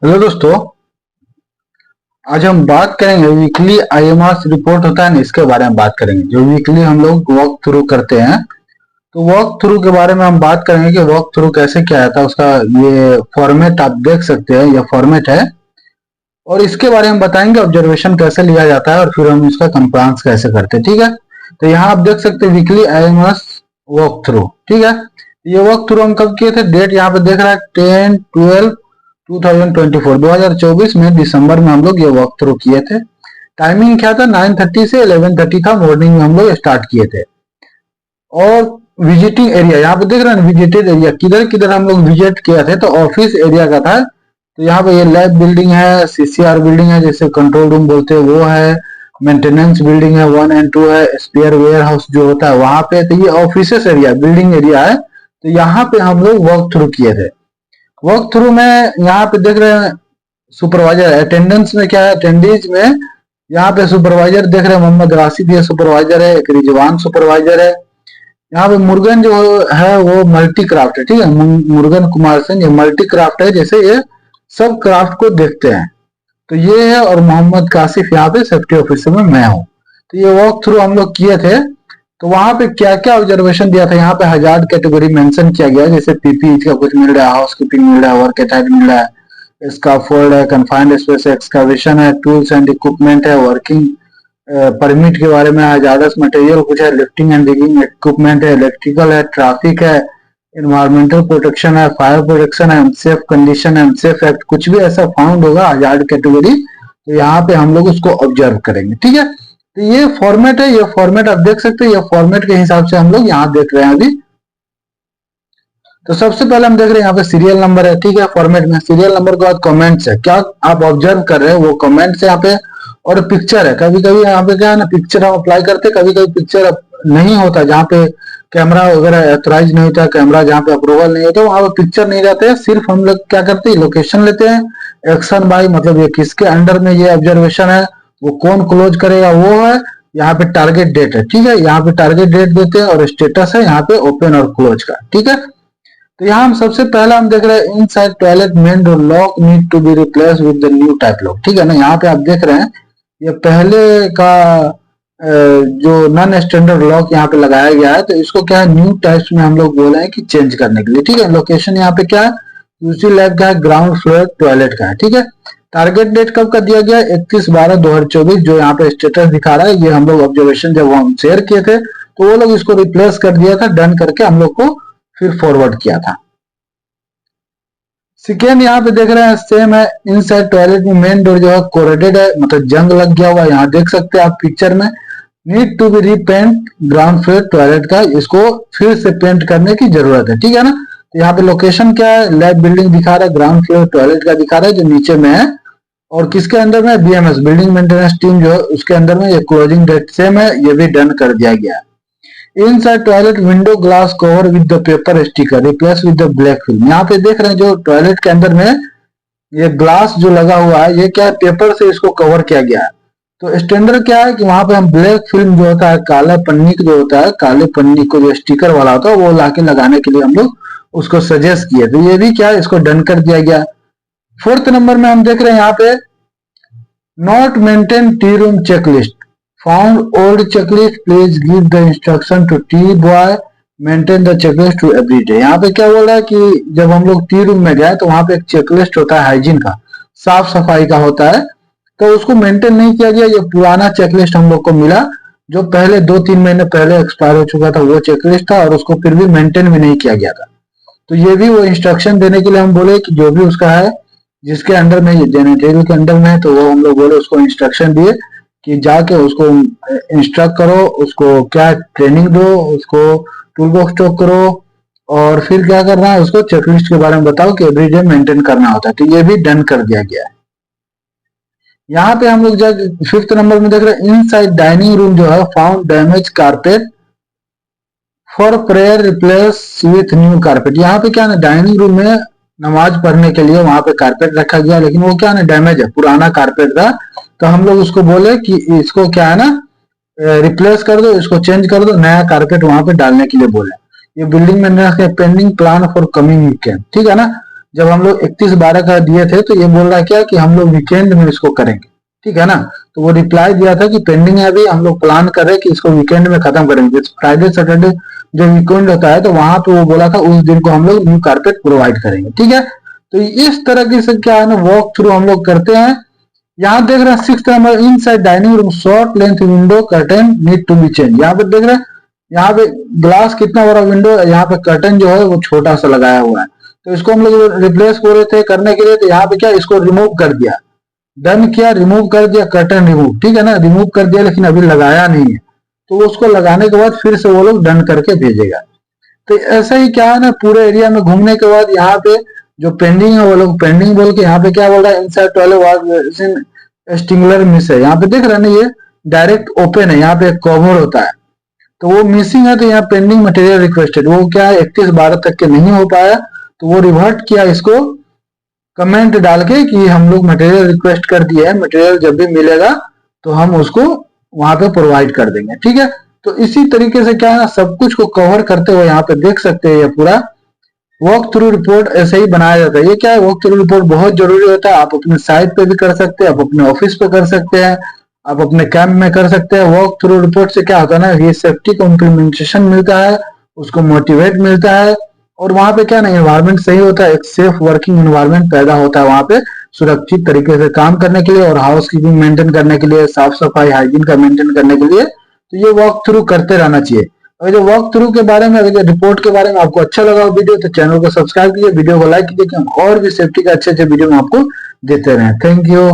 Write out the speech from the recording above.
Hello दोस्तों। आज हम बात करेंगे वीकली आईएमआर रिपोर्ट होता है ना, इसके बारे में बात करेंगे जो वीकली हम लोग वॉक थ्रू करते हैं। तो वॉक थ्रू के बारे में हम बात करेंगे कि वॉक थ्रू कैसे किया जाता है, उसका ये फॉर्मेट आप देख सकते हैं, यह फॉर्मेट है। और इसके बारे में बताएंगे ऑब्जर्वेशन कैसे लिया जाता है और फिर हम इसका कंप्लायंस कैसे करते हैं। ठीक है, तो यहाँ आप देख सकते हैं वीकली आईएमआर वॉक थ्रू। ठीक है, ये वॉक थ्रू हम कब किए थे, डेट यहाँ पे देख रहा है 10/12/2024 2024 में दिसंबर में हम लोग ये वॉक थ्रू किए थे। टाइमिंग क्या था, 9:30 से 11:30 था, मॉर्निंग में हम लोग स्टार्ट किए थे। और विजिटिंग एरिया यहाँ पे देख रहे हैं, विजिटेड एरिया किधर किधर हम लोग विजिट किया थे, तो ऑफिस एरिया का था। तो यहाँ पे ये लैब बिल्डिंग है, सीसीआर बिल्डिंग है, जैसे कंट्रोल रूम बोलते हैं वो है, मेंटेनेंस बिल्डिंग है 1 और 2 है, स्पेयर वेयर हाउस जो होता है वहां पे। तो ये ऑफिसेस एरिया बिल्डिंग एरिया है। तो यहाँ पे हम लोग वॉक थ्रू किए थे। वॉक थ्रू में यहाँ पे देख रहे हैं सुपरवाइजर अटेंडेंस में क्या है, अटेंडेंस में यहाँ पे सुपरवाइजर देख रहे हैं, मोहम्मद राशिद ये सुपरवाइजर है, एक रिजवान सुपरवाइजर है। यहाँ पे मुर्गन जो है वो मल्टी क्राफ्ट है। ठीक है, मुर्गन कुमार सिंह ये मल्टी क्राफ्ट है, जैसे ये सब क्राफ्ट को देखते हैं। तो ये है, और मोहम्मद कासिफ यहाँ पे सेफ्टी ऑफिसर में मैं हूँ। तो ये वॉक थ्रू हम लोग किए थे। तो वहां पे क्या क्या ऑब्जर्वेशन दिया था, यहाँ पे हजार्ड कैटेगरी मेंशन किया गया है, जैसे पीपीई का कुछ मिल रहा है, हाउस कीपिंग मिल रहा है, वर्क एटायर मिल रहा है, स्काफोल्ड है, कन्फाइंड स्पेस एक्सकावेशन है, टूल्स एंड इक्विपमेंट है, वर्किंग परमिट के बारे में हजार्डस मटेरियल कुछ है, लिफ्टिंग एंड डिगिंग इक्विपमेंट है, इलेक्ट्रिकल है, ट्रैफिक है, इन्वायरमेंटल प्रोटेक्शन है, फायर प्रोटेक्शन है, अनसेफ कंडीशन है, अनसेफ एक्ट, कुछ भी ऐसा फाउंड होगा हजार्ड कैटेगरी, तो यहाँ पे हम लोग उसको ऑब्जर्व करेंगे। ठीक है, तो ये फॉर्मेट है, ये फॉर्मेट आप देख सकते हैं, ये फॉर्मेट के हिसाब से हम लोग यहाँ देख रहे हैं अभी। तो सबसे पहले हम देख रहे हैं यहाँ पे सीरियल नंबर है। ठीक है, फॉर्मेट में सीरियल नंबर के बाद कमेंट्स है, क्या आप ऑब्जर्व कर रहे हैं वो कमेंट्स है यहाँ पे, और पिक्चर है। कभी कभी यहाँ पे क्या है ना, पिक्चर हम अप्लाई करते हैं, कभी कभी पिक्चर नहीं होता, जहाँ पे कैमरा वगैरह ऑथराइज नहीं होता, कैमरा जहाँ पे अप्रूवल नहीं होता वहां पे पिक्चर नहीं रहते हैं। सिर्फ हम लोग क्या करते हैं, लोकेशन लेते हैं, एक्शन बाय मतलब ये किसके अंडर में ये ऑब्जर्वेशन है, वो कौन क्लोज करेगा वो है, यहाँ पे टारगेट डेट है। ठीक है, यहाँ पे टारगेट डेट देते हैं, और स्टेटस है यहाँ पे ओपन और क्लोज का। ठीक है, तो यहाँ हम सबसे पहला हम देख रहे हैं inside toilet main door lock need to be replace with the new type lock. ठीक है ना, यहाँ पे आप देख रहे हैं ये पहले का जो नॉन स्टैंडर्ड लॉक यहाँ पे लगाया गया है, तो इसको क्या है न्यू टाइप्स में हम लोग बोले हैं कि चेंज करने के लिए। ठीक है, लोकेशन यहाँ पे क्या है, यूसी लैब का है, ग्राउंड फ्लोर टॉयलेट का है। ठीक है, टारगेट डेट कब का दिया गया, 31/12/2024, जो यहाँ पे स्टेटस दिखा रहा है, ये हम लोग ऑब्जर्वेशन जब हम शेयर किए थे तो वो लोग इसको रिप्लेस कर दिया था, डन करके हम लोग को फिर फॉरवर्ड किया था। सेकेंड यहाँ पे देख रहे हैं सेम है, इनसाइड टॉयलेट में मेन डोर जो है कोरेडेड है, मतलब जंग लग गया हुआ, यहाँ देख सकते हैं आप पिक्चर में। Need to be repaint ground floor toilet का, इसको फिर से पेंट करने की जरूरत है। ठीक है ना, तो यहाँ पे लोकेशन क्या है, लैब बिल्डिंग दिखा रहा है, ग्राउंड फ्लोर टॉयलेट का दिखा रहा है जो नीचे में है, और किसके अंदर में, बीएमएस बिल्डिंग मेंटेनेंस टीम जो है उसके अंदर में। ये क्लोजिंग डेट सेम है, ये भी डन कर दिया गया है। Inside toilet window glass cover with the paper sticker replace with the black film. यहाँ पे देख रहे हैं जो टॉयलेट के अंदर में ये ग्लास जो लगा हुआ है, ये क्या है, पेपर से इसको कवर किया गया है। तो स्टैंडर्ड क्या है कि वहां पे हम ब्लैक फिल्म जो होता है, काला पन्नी जो होता है, काले पन्नी को जो स्टिकर वाला होता है वो लाके लगाने के लिए हम लोग उसको सजेस्ट किए। तो ये भी क्या है, इसको डन कर दिया गया। फोर्थ नंबर में हम देख रहे हैं यहाँ पे not maintain tea room checklist found old checklist please give the instruction to tea boy maintain the checklist to every day. यहाँ पे क्या बोल रहा है कि जब हम लोग टी रूम में गए तो वहां पे एक चेकलिस्ट होता है हाइजीन का, साफ सफाई का होता है, तो उसको मेंटेन नहीं किया गया। ये पुराना चेकलिस्ट हम लोग को मिला, जो पहले 2-3 महीने पहले एक्सपायर हो चुका था वो चेकलिस्ट था, और उसको फिर भी मेंटेन भी नहीं किया गया था। तो ये भी वो इंस्ट्रक्शन देने के लिए हम बोले कि जो भी उसका है, जिसके अंडर में ये जेनेटल के अंडर में है, तो वो हम लोग बोले उसको इंस्ट्रक्शन दिए कि जाके उसको इंस्ट्रक्ट करो, उसको क्या ट्रेनिंग दो, उसको टूल बॉक्स स्टॉक करो, और फिर क्या करना है, उसको चेकलिस्ट के बारे में बताओ कि एवरीडे मेंटेन करना होता है। तो ये भी डन कर दिया गया है। यहाँ पे हम लोग जब 5th नंबर में देख रहे हैं इनसाइड डाइनिंग रूम जो है found damage carpet for prayer replace with new carpet. यहाँ पे क्या ना, डाइनिंग रूम में नमाज पढ़ने के लिए वहां पे कारपेट रखा गया, लेकिन वो क्या ना डैमेज है, पुराना कारपेट था। तो हम लोग उसको बोले कि इसको क्या है ना, रिप्लेस कर दो, इसको चेंज कर दो, नया कारपेट वहां पे डालने के लिए बोले। ये बिल्डिंग में pending plan for coming weekend. ठीक है ना, जब हम लोग 31/12 का दिए थे तो ये बोल रहा है क्या कि हम लोग वीकेंड में इसको करेंगे, ठीक है ना। तो वो रिप्लाई दिया था कि पेंडिंग है, अभी हम लोग प्लान कर रहे हैं कि इसको वीकेंड में खत्म करेंगे। फ्राइडे सैटरडे जो वीकेंड होता है तो वहां पे वो बोला था उस दिन को हम लोग न्यू कारपेट प्रोवाइड करेंगे, ठीक है। तो इस तरह से क्या है ना वॉक थ्रू हम लोग करते हैं। यहाँ देख रहे हैं 6th number, inside dining room short length window curtain need to be change. यहाँ पे देख रहे हैं, यहाँ पे ग्लास कितना बड़ा विंडो है, यहाँ पे कर्टन जो है वो छोटा सा लगाया हुआ है। तो इसको हम लोग रिप्लेस कर रहे थे करने के लिए, तो यहाँ पे क्या इसको रिमूव कर दिया, डन किया, रिमूव कर दिया, कर्टन रिमूव, ठीक है ना, रिमूव कर दिया लेकिन अभी लगाया नहीं है। तो उसको लगाने के बाद फिर से वो लोग डन करके भेजेगा। तो ऐसा ही क्या है ना पूरे एरिया में घूमने के बाद यहाँ पे जो पेंडिंग है वो लोग पेंडिंग बोल के यहाँ पे क्या बोल रहा है, इनसाइड टॉयलेट स्टिंगुलर मिस है। यहाँ पे देख रहे हैं ना ये डायरेक्ट ओपन है, यहाँ पे एक कवर होता है तो वो मिसिंग है। तो यहाँ पेंडिंग मटेरियल रिक्वेस्टेड, वो क्या है 31/12 तक के नहीं हो पाया, तो वो रिवर्ट किया इसको कमेंट डाल के कि हम लोग मटेरियल रिक्वेस्ट कर दिया है, मटेरियल जब भी मिलेगा तो हम उसको वहां पे प्रोवाइड कर देंगे, ठीक है। तो इसी तरीके से क्या है ना सब कुछ को कवर करते हुए यहाँ पे देख सकते हैं ये पूरा वॉक थ्रू रिपोर्ट ऐसे ही बनाया जाता है। ये क्या है वॉक थ्रू रिपोर्ट बहुत जरूरी होता है, आप अपने साइट पे भी कर सकते हैं, आप अपने ऑफिस पे कर सकते हैं, आप अपने कैंप में कर सकते हैं। वॉक थ्रू रिपोर्ट से क्या होता है ना ये सेफ्टी को इम्प्लीमेंटेशन मिलता है, उसको मोटिवेट मिलता है, और वहां पे क्या ना एनवायरमेंट सही होता है, एक सेफ वर्किंग एनवायरमेंट पैदा होता है वहां पे सुरक्षित तरीके से काम करने के लिए और हाउस कीपिंग मेंटेन करने के लिए, साफ सफाई हाइजीन का मेंटेन करने के लिए। तो ये वॉक थ्रू करते रहना चाहिए। और जो वॉक थ्रू के बारे में अगर रिपोर्ट के बारे में आपको अच्छा लगा वीडियो तो चैनल को सब्सक्राइब कीजिए, वीडियो को लाइक कीजिए कि हम और भी सेफ्टी के अच्छे अच्छे वीडियो में आपको देते रहें। Thank you.